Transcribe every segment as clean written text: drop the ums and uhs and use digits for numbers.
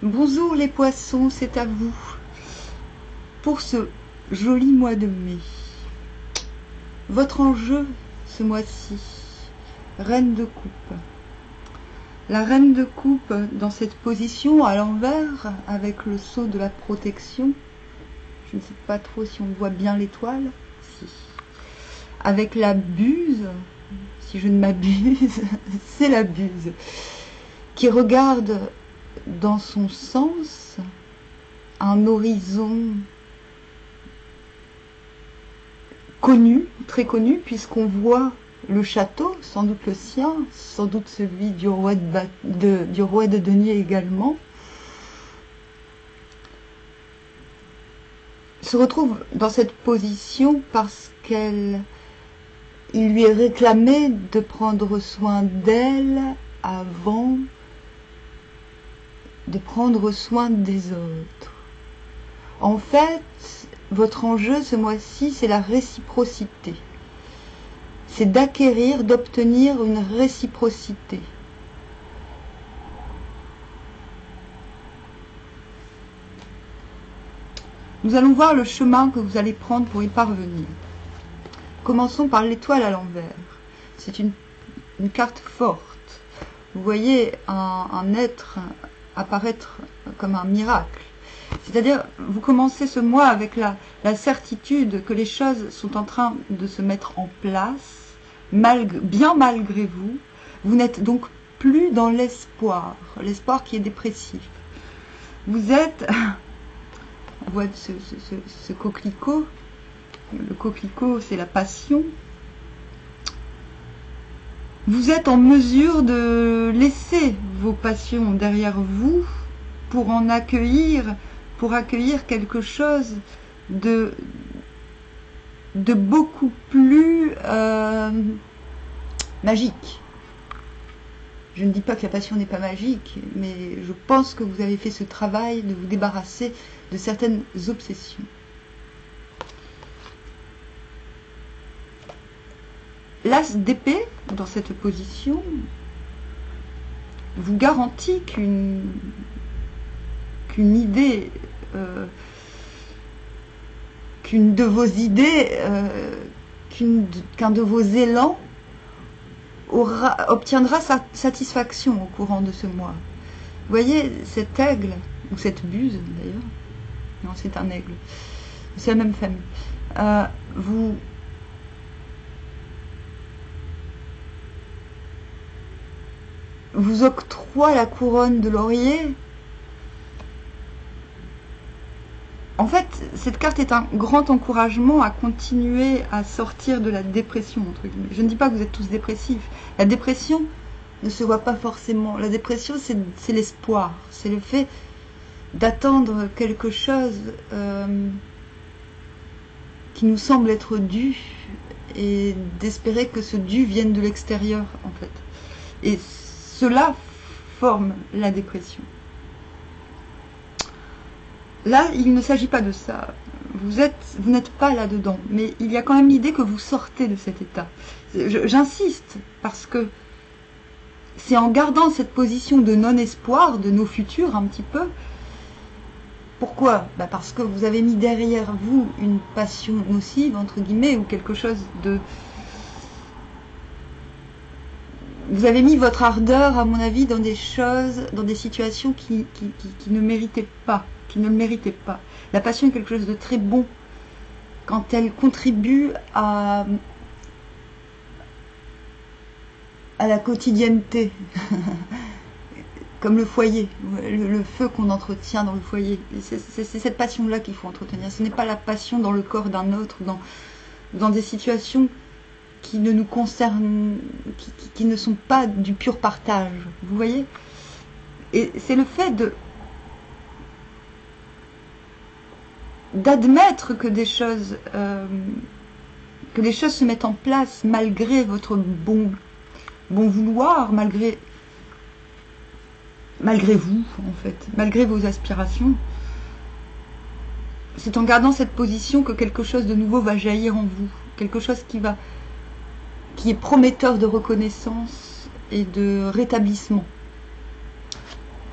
Bonjour les poissons, c'est à vous pour ce joli mois de mai. Votre enjeu ce mois-ci, Reine de coupe. La Reine de coupe dans cette position à l'envers avec le sceau de la protection. Je ne sais pas trop si on voit bien l'étoile. Si. Avec la buse, si je ne m'abuse, c'est la buse qui regarde dans son sens un horizon connu, très connu, puisqu'on voit le château, sans doute le sien, sans doute celui du roi de denier également, se retrouve dans cette position parce qu'il lui est réclamé de prendre soin d'elle avant de prendre soin des autres. En fait, votre enjeu ce mois-ci, c'est la réciprocité. C'est d'acquérir, d'obtenir une réciprocité. Nous allons voir le chemin que vous allez prendre pour y parvenir. Commençons par l'étoile à l'envers. C'est une carte forte. Vous voyez un être apparaître comme un miracle. C'est-à-dire, vous commencez ce mois avec la certitude que les choses sont en train de se mettre en place, bien malgré vous. Vous n'êtes donc plus dans l'espoir qui est dépressif. Vous êtes, on voit ce coquelicot, le coquelicot c'est la passion. Vous êtes en mesure de laisser vos passions derrière vous pour accueillir quelque chose de beaucoup plus magique. Je ne dis pas que la passion n'est pas magique, mais je pense que vous avez fait ce travail de vous débarrasser de certaines obsessions. L'as d'épée, dans cette position, vous garantit qu'une idée, qu'un de vos élans obtiendra sa satisfaction au courant de ce mois. Vous voyez cet aigle, ou cette buse d'ailleurs, non c'est un aigle, c'est la même famille, vous octroie la couronne de laurier. En fait, cette carte est un grand encouragement à continuer à sortir de la dépression, entre guillemets. Je ne dis pas que vous êtes tous dépressifs. La dépression ne se voit pas forcément. La dépression, c'est l'espoir. C'est le fait d'attendre quelque chose qui nous semble être dû et d'espérer que ce dû vienne de l'extérieur, en fait. Et cela forme la dépression. Là, il ne s'agit pas de ça. Vous n'êtes pas là-dedans. Mais il y a quand même l'idée que vous sortez de cet état. J'insiste, parce que c'est en gardant cette position de non-espoir, de nos futurs un petit peu. Pourquoi ? Parce que vous avez mis derrière vous une passion nocive, entre guillemets, ou quelque chose de... Vous avez mis votre ardeur, à mon avis, dans des choses, dans des situations qui ne méritaient pas, qui ne le méritaient pas. La passion est quelque chose de très bon quand elle contribue à la quotidienneté, comme le foyer, le feu qu'on entretient dans le foyer. C'est cette passion-là qu'il faut entretenir. Ce n'est pas la passion dans le corps d'un autre, dans des situations qui ne nous concernent, qui ne sont pas du pur partage, vous voyez. Et c'est le fait d'admettre que les choses se mettent en place malgré votre bon vouloir, malgré vous, en fait, malgré vos aspirations. C'est en gardant cette position que quelque chose de nouveau va jaillir en vous, quelque chose qui est prometteur de reconnaissance et de rétablissement.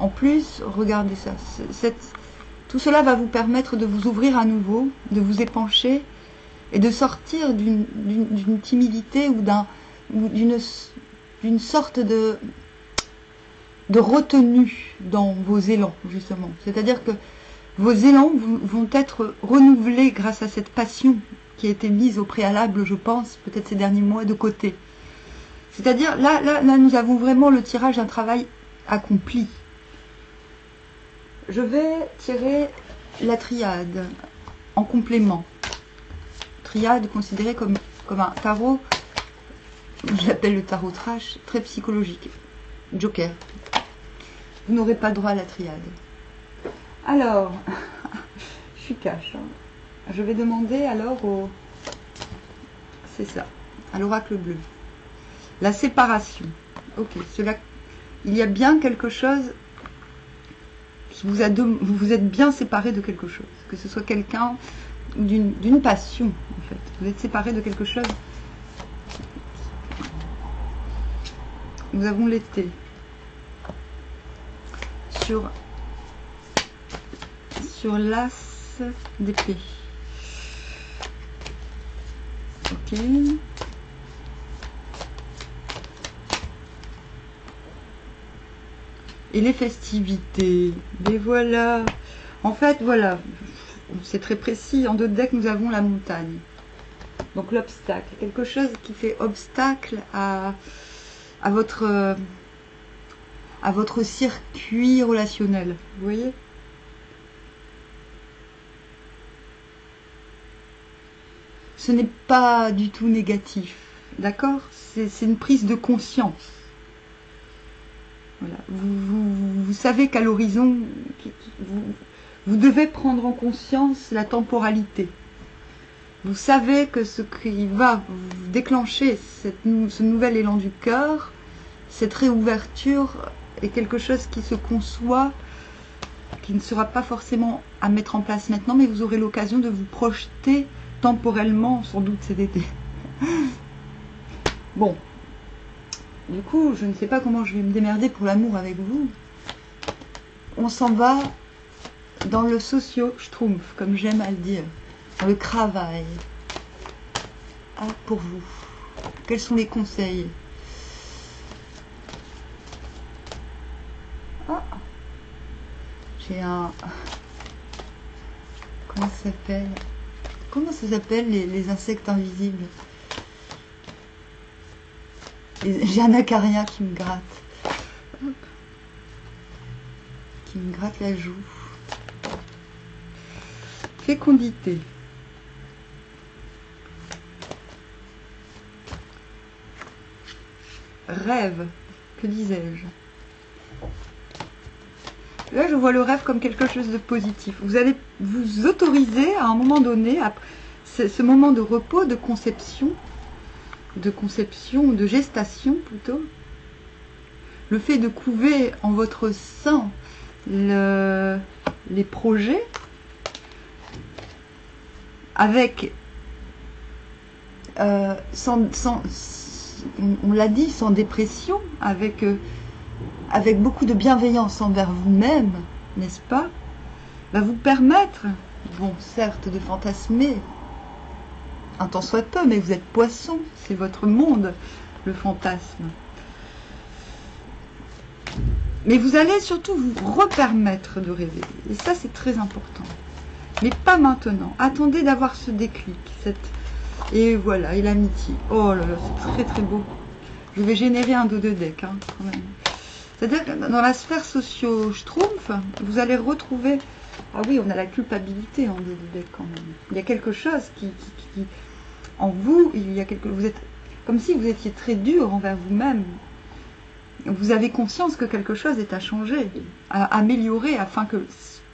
En plus, regardez ça. Tout cela va vous permettre de vous ouvrir à nouveau, de vous épancher et de sortir d'une timidité ou d'une sorte de retenue dans vos élans, justement. C'est-à-dire que vos élans vont être renouvelés grâce à cette passion qui a été mise au préalable, je pense, peut-être ces derniers mois, de côté. C'est-à-dire, là, nous avons vraiment le tirage d'un travail accompli. Je vais tirer la triade en complément. Triade considérée comme un tarot, je l'appelle le tarot trash, très psychologique. Joker. Vous n'aurez pas droit à la triade. Alors, je suis cash. Je vais demander alors au... C'est ça, à l'oracle bleu. La séparation. Ok, il y a bien quelque chose qui vous êtes bien séparé de quelque chose. Que ce soit quelqu'un d'une passion, en fait. Vous êtes séparé de quelque chose. Nous avons l'été. Sur l'as d'épée. Ok. Et les festivités. Et voilà. En fait, voilà. C'est très précis. En 2 decks, nous avons la montagne. Donc l'obstacle. Quelque chose qui fait obstacle à votre circuit relationnel. Vous voyez? Ce n'est pas du tout négatif. D'accord? C'est une prise de conscience. Voilà. Vous savez qu'à l'horizon, vous devez prendre en conscience la temporalité. Vous savez que ce qui va vous déclencher ce nouvel élan du cœur, cette réouverture est quelque chose qui se conçoit, qui ne sera pas forcément à mettre en place maintenant, mais vous aurez l'occasion de vous projeter temporellement, sans doute cet été. Bon. Du coup, je ne sais pas comment je vais me démerder pour l'amour avec vous. On s'en va dans le socio-schtroumpf, comme j'aime à le dire. Dans le travail. Ah, pour vous. Quels sont les conseils? Ah, j'ai un... Comment ça s'appelle? Comment ça s'appelle les insectes invisibles? J'ai un acarien qui me gratte. Hop. Qui me gratte la joue. Fécondité. Rêve. Que disais-je? Là, je vois le rêve comme quelque chose de positif. Vous allez vous autoriser à un moment donné, à ce moment de repos, de conception, de gestation plutôt, le fait de couver en votre sein les projets avec, on l'a dit, sans dépression, avec beaucoup de bienveillance envers vous-même, n'est-ce pas, va vous permettre, bon, certes, de fantasmer, un tant soit peu, mais vous êtes poisson, c'est votre monde, le fantasme. Mais vous allez surtout vous repermettre de rêver, et ça c'est très important. Mais pas maintenant, attendez d'avoir ce déclic, et voilà, et l'amitié. Oh là là, c'est très très beau. Je vais générer un 2 deck, hein, quand même. C'est-à-dire que dans la sphère socio-schtroumpf, vous allez retrouver... Ah oui, on a la culpabilité en 2 deck quand même. Il y a quelque chose qui en vous, vous êtes comme si vous étiez très dur envers vous-même. Vous avez conscience que quelque chose est à changer, à améliorer afin que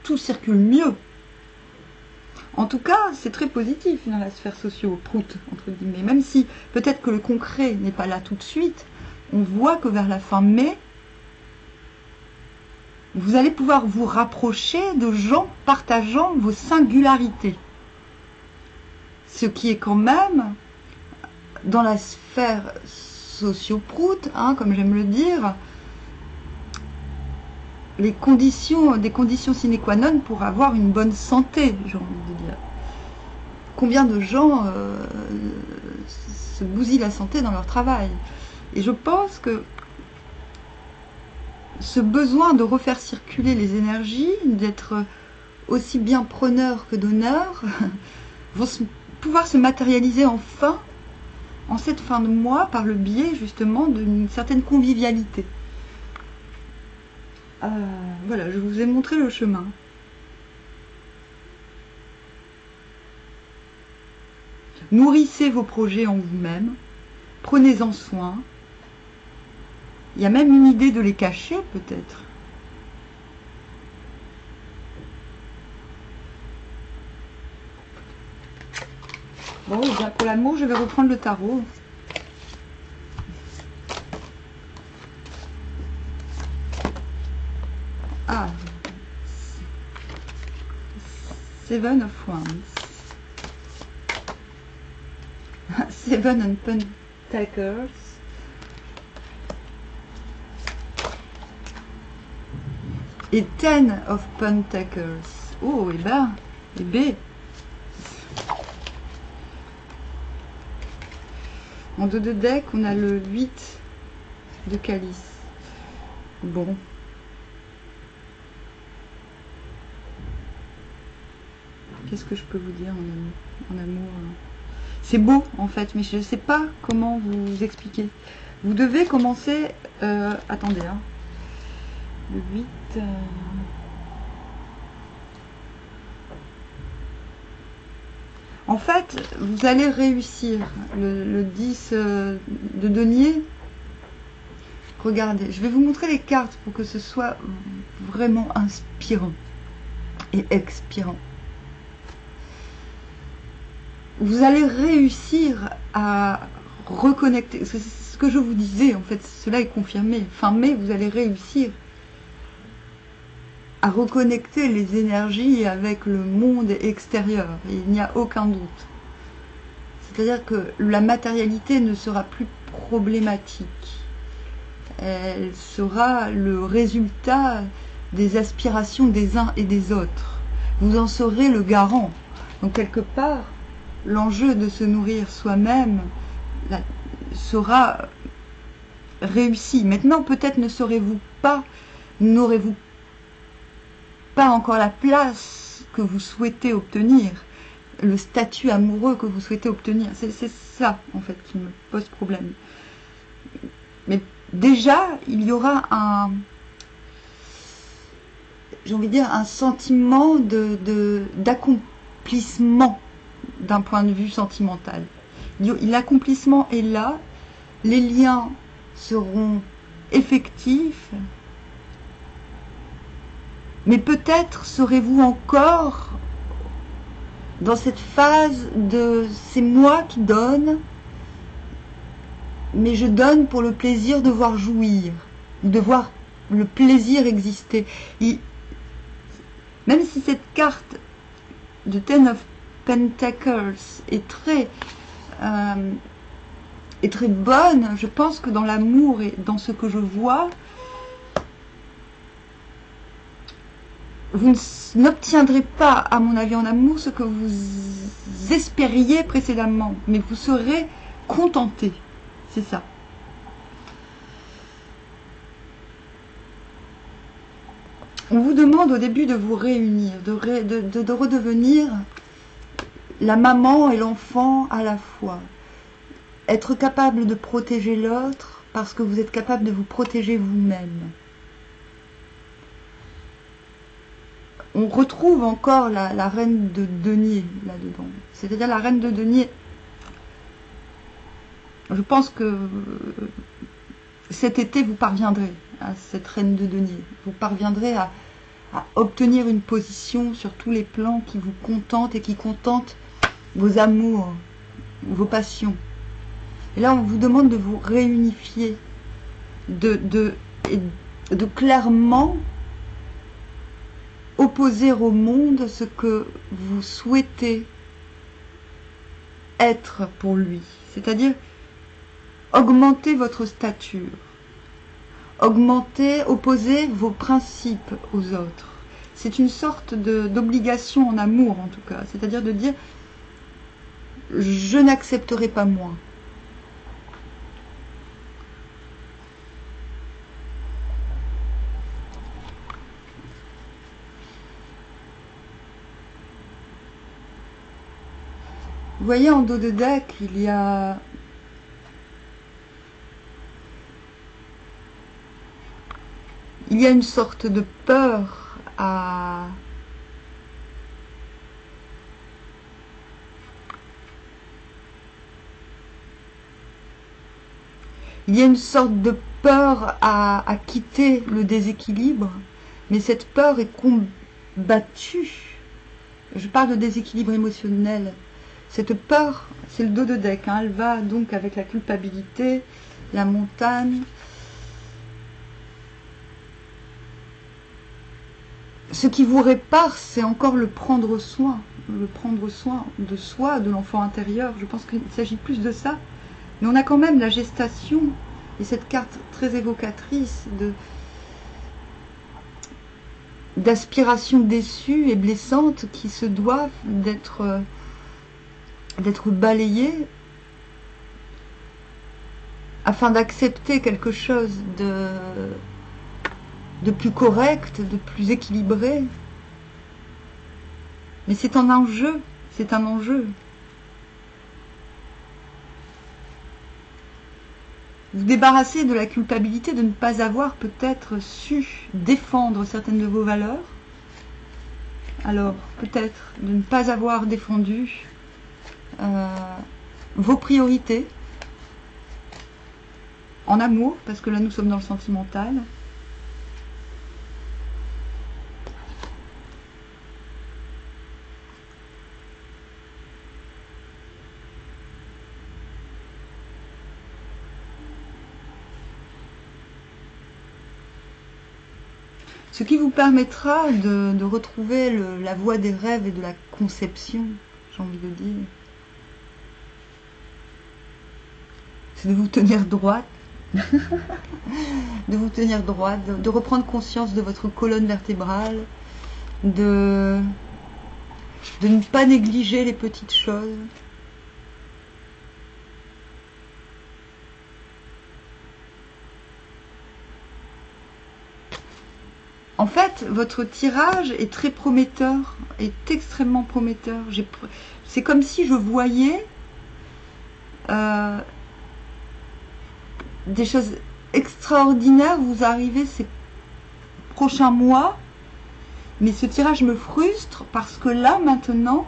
tout circule mieux. En tout cas, c'est très positif dans la sphère socio-prout, entre guillemets. Même si peut-être que le concret n'est pas là tout de suite, on voit que vers la fin mai, vous allez pouvoir vous rapprocher de gens partageant vos singularités. Ce qui est quand même, dans la sphère socio-prout, hein, comme j'aime le dire, des conditions sine qua non pour avoir une bonne santé, j'ai envie de dire. Combien de gens se bousillent la santé dans leur travail? Et je pense que ce besoin de refaire circuler les énergies, d'être aussi bien preneur que donneur, vont pouvoir se matérialiser enfin, en cette fin de mois, par le biais justement d'une certaine convivialité. Voilà, je vous ai montré le chemin. Nourrissez vos projets en vous-même, prenez-en soin. Il y a même une idée de les cacher, peut-être. Bon, bien pour l'amour, je vais reprendre le tarot. Ah, Seven of Wands. Seven and Pentacles. Et Ten of Pentacles. Oh, et ben, et B. En dos de deck, on a le 8 de calice. Bon. Qu'est-ce que je peux vous dire en amour? C'est beau, en fait, mais je ne sais pas comment vous expliquer. Vous devez commencer... attendez, hein. Le 8... En fait, vous allez réussir. Le 10 de denier. Regardez, je vais vous montrer les cartes pour que ce soit vraiment inspirant et expirant. Vous allez réussir à reconnecter. C'est ce que je vous disais, en fait, cela est confirmé. Fin mai, vous allez réussir à reconnecter les énergies avec le monde extérieur. Il n'y a aucun doute. C'est-à-dire que la matérialité ne sera plus problématique. Elle sera le résultat des aspirations des uns et des autres. Vous en serez le garant. Donc quelque part, l'enjeu de se nourrir soi-même sera réussi. Maintenant, peut-être n'aurez-vous pas encore la place que vous souhaitez obtenir, le statut amoureux que vous souhaitez obtenir. C'est ça, en fait, qui me pose problème. Mais déjà, il y aura j'ai envie de dire, un sentiment d'accomplissement d'un point de vue sentimental. L'accomplissement est là, les liens seront effectifs, mais peut-être serez-vous encore dans cette phase de c'est moi qui donne, mais je donne pour le plaisir de voir jouir, de voir le plaisir exister. Même si cette carte de Ten of Pentacles est très bonne, je pense que dans l'amour et dans ce que je vois, vous n'obtiendrez pas, à mon avis, en amour, ce que vous espériez précédemment, mais vous serez contenté. C'est ça. On vous demande au début de vous réunir, de redevenir la maman et l'enfant à la fois. Être capable de protéger l'autre parce que vous êtes capable de vous protéger vous-même. On retrouve encore la reine de denier là-dedans. C'est-à-dire la reine de denier. Je pense que cet été, vous parviendrez à cette reine de denier. Vous parviendrez à obtenir une position sur tous les plans qui vous contentent et qui contentent vos amours, vos passions. Et là, on vous demande de vous réunifier, de clairement opposer au monde ce que vous souhaitez être pour lui. C'est-à-dire augmenter votre stature, augmenter, opposer vos principes aux autres. C'est une sorte d'obligation en amour en tout cas, c'est-à-dire de dire je n'accepterai pas moins. Vous voyez, en dos de deck, il y a une sorte de peur à quitter le déséquilibre, mais cette peur est combattue. Je parle de déséquilibre émotionnel. Cette peur, c'est le dos de deck, hein, elle va donc avec la culpabilité, la montagne. Ce qui vous répare, c'est encore le prendre soin de soi, de l'enfant intérieur. Je pense qu'il s'agit plus de ça. Mais on a quand même la gestation et cette carte très évocatrice d'aspirations déçues et blessantes qui se doivent d'être balayées afin d'accepter quelque chose de plus correct, de plus équilibré. Mais c'est un enjeu, c'est un enjeu. Vous débarrasser de la culpabilité de ne pas avoir peut-être su défendre certaines de vos valeurs. Alors, peut-être de ne pas avoir défendu vos priorités en amour, parce que là nous sommes dans le sentimental. Ce qui vous permettra de retrouver la voie des rêves et de la conception, j'ai envie de dire. C'est de vous tenir droite, de reprendre conscience de votre colonne vertébrale, de ne pas négliger les petites choses. En fait, votre tirage est très prometteur, est extrêmement prometteur. C'est comme si je voyais des choses extraordinaires vous arriver ces prochains mois, mais ce tirage me frustre parce que là, maintenant,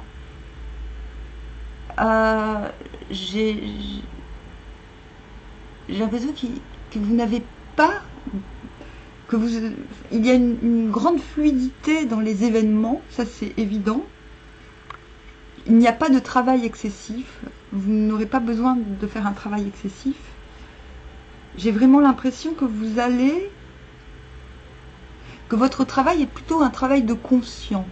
j'ai l'impression que vous n'avez pas... il y a une grande fluidité dans les événements, ça c'est évident. Il n'y a pas de travail excessif, vous n'aurez pas besoin de faire un travail excessif. J'ai vraiment l'impression que votre travail est plutôt un travail de conscience.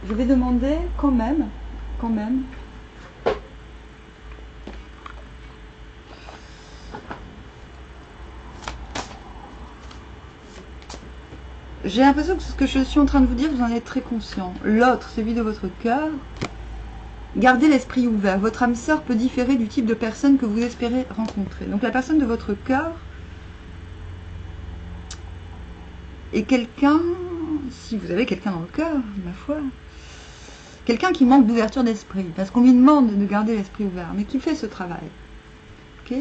Je vais demander quand même, j'ai l'impression que ce que je suis en train de vous dire, vous en êtes très conscient. L'autre, celui de votre cœur, gardez l'esprit ouvert. Votre âme sœur peut différer du type de personne que vous espérez rencontrer. Donc la personne de votre cœur est quelqu'un, si vous avez quelqu'un dans le cœur, ma foi, quelqu'un qui manque d'ouverture d'esprit, parce qu'on lui demande de garder l'esprit ouvert, mais qui fait ce travail. Ok ?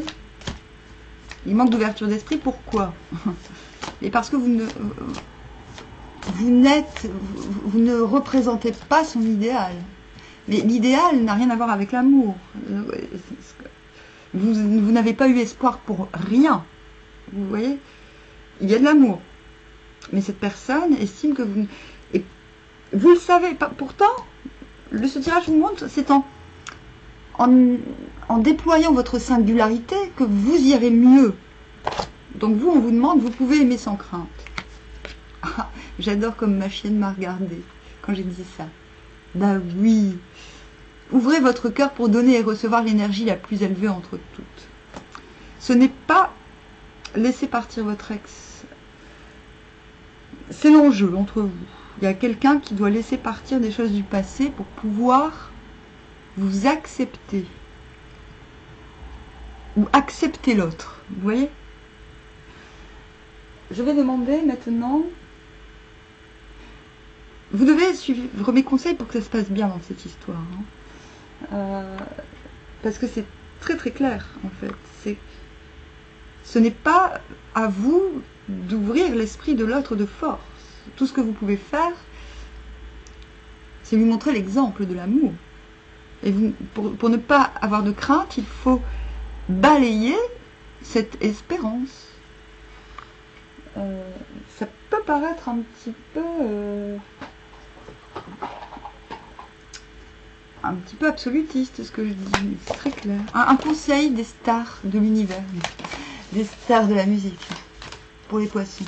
Il manque d'ouverture d'esprit, pourquoi? Et parce que vous ne représentez pas son idéal. Mais l'idéal n'a rien à voir avec l'amour. Vous n'avez pas eu espoir pour rien. Vous voyez? Il y a de l'amour. Mais cette personne estime que vous... Et vous le savez. Pourtant, ce tirage vous montre, c'est en déployant votre singularité que vous irez mieux. Donc vous, on vous demande, vous pouvez aimer sans crainte. Ah, j'adore comme ma chienne m'a regardé quand j'ai dit ça. Bah oui. Ouvrez votre cœur pour donner et recevoir l'énergie la plus élevée entre toutes. Ce n'est pas laisser partir votre ex. C'est l'enjeu entre vous. Il y a quelqu'un qui doit laisser partir des choses du passé pour pouvoir vous accepter. Ou accepter l'autre. Vous voyez? Je vais demander maintenant... Vous devez suivre mes conseils pour que ça se passe bien dans cette histoire. Parce que c'est très très clair en fait. Ce n'est pas à vous d'ouvrir l'esprit de l'autre de force. Tout ce que vous pouvez faire, c'est lui montrer l'exemple de l'amour. Et vous, pour ne pas avoir de crainte, il faut balayer cette espérance. Ça peut paraître un petit peu absolutiste ce que je dis, mais c'est très clair. Un conseil des stars de l'univers, des stars de la musique, pour les poissons.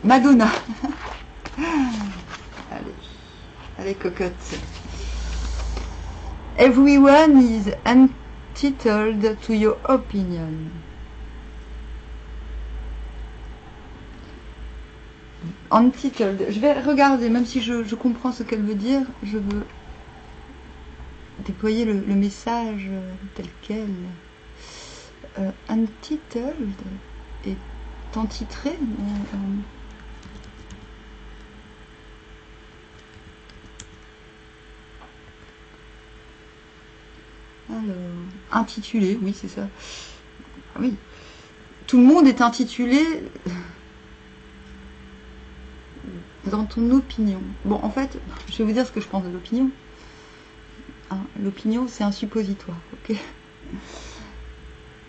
Madonna. Allez cocotte. Everyone is entitled to your opinion. Entitled. Je vais regarder, même si je comprends ce qu'elle veut dire, je veux déployer le message tel quel. Entitled est entitré. Alors, intitulé, oui, c'est ça. Oui. Tout le monde est intitulé dans ton opinion. Bon, en fait, je vais vous dire ce que je pense de l'opinion. Hein, l'opinion, c'est un suppositoire, ok?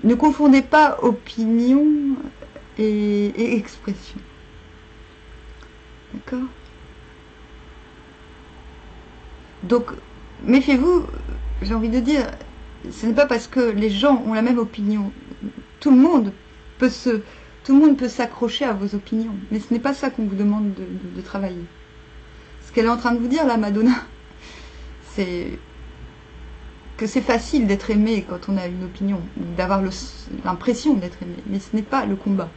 Ne confondez pas opinion et expression. D'accord? Donc, méfiez-vous, j'ai envie de dire, ce n'est pas parce que les gens ont la même opinion. Tout le monde peut s'accrocher à vos opinions. Mais ce n'est pas ça qu'on vous demande de travailler. Ce qu'elle est en train de vous dire, là, Madonna, c'est que c'est facile d'être aimé quand on a une opinion, d'avoir l'impression d'être aimé. Mais ce n'est pas le combat.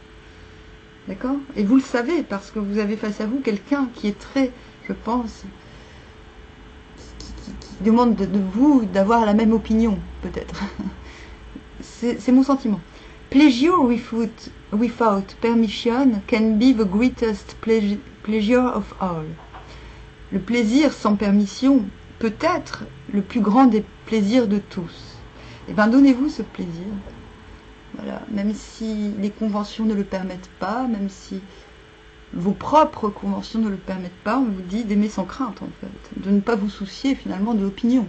D'accord? Et vous le savez, parce que vous avez face à vous quelqu'un qui est très, je pense... qui demande de vous d'avoir la même opinion, peut-être. C'est mon sentiment. Pleasure without permission can be the greatest pleasure of all. Le plaisir sans permission peut être le plus grand des plaisirs de tous. Et bien, donnez-vous ce plaisir. Voilà. Même si les conventions ne le permettent pas, même si vos propres conventions ne le permettent pas, on vous dit d'aimer sans crainte, en fait. De ne pas vous soucier, finalement, de l'opinion.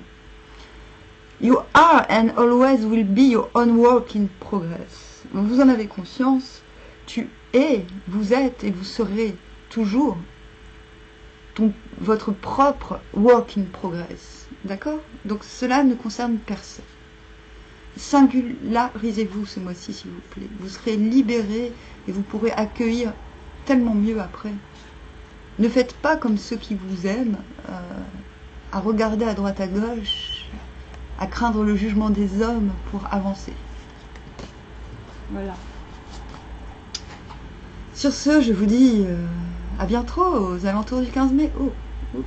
You are and always will be your own work in progress. Vous en avez conscience. Tu es, vous êtes et vous serez toujours votre propre work in progress. D'accord? Donc cela ne concerne personne. Singularisez-vous ce mois-ci, s'il vous plaît. Vous serez libérés et vous pourrez accueillir tellement mieux après. Ne faites pas comme ceux qui vous aiment, à regarder à droite à gauche, à craindre le jugement des hommes pour avancer. Voilà. Sur ce, je vous dis à bientôt, aux alentours du 15 mai. Oh, oups.